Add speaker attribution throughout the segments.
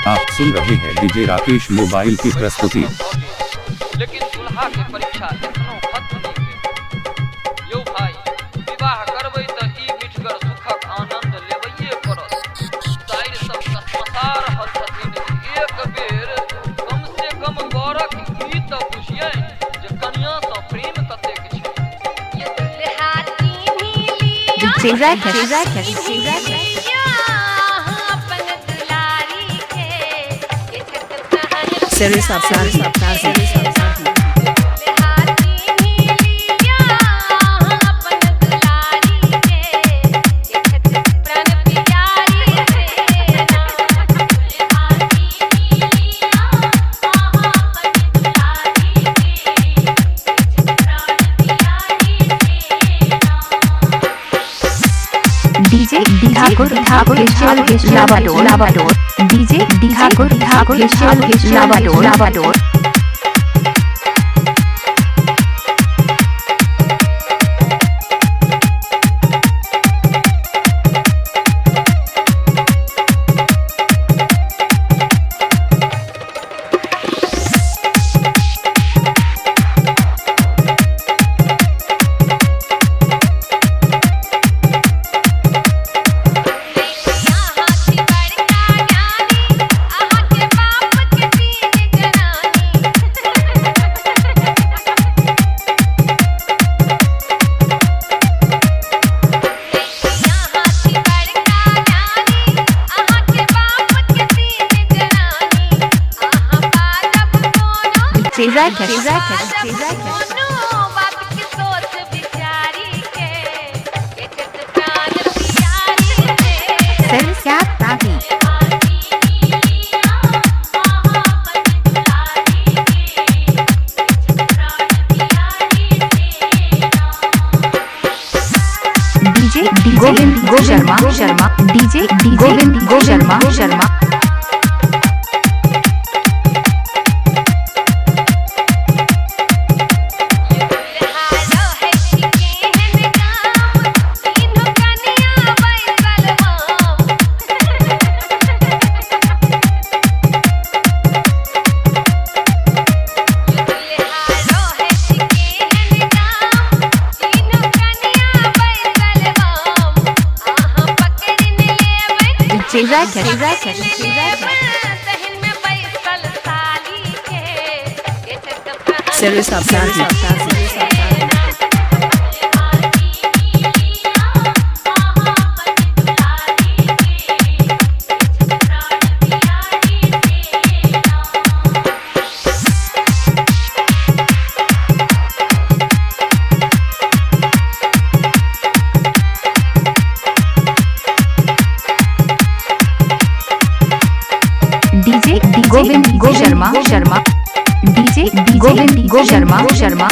Speaker 1: आप सुन रहे हैं डीजे राकेश मोबाइल की प्रस्तुति।
Speaker 2: लेकिन दुल्हा के परीक्षा एखनो खत्म नहीं भेल। यौ भाई, विवाह करबै त ई मिठगर सुखक आनंद लेबैये पड़त। साइर सब कसमसा रहल छथिन। एक बेर कम से कम बरक ई त बुझियै जे कन्या सँ प्रेम कतेक छै।
Speaker 3: ये दुल्हा चीन्ही लिया अपन दुलारी के, ये छत पहन
Speaker 4: Series of
Speaker 5: DJ Thakur लावाडोर DJ Thakur लावाडोर Govind Sharma DJ Govind Sharma
Speaker 4: Series of
Speaker 5: DJ Govind Sharma DJ Govind Sharma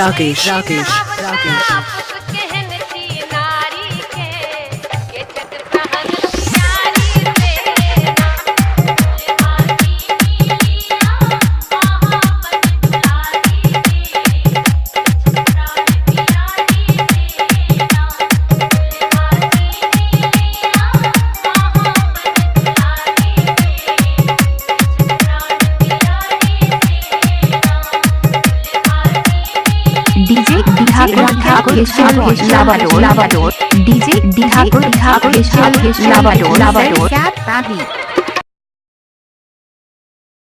Speaker 4: Rakesh Thakur लावाडोर DJ Thakur लावाडोर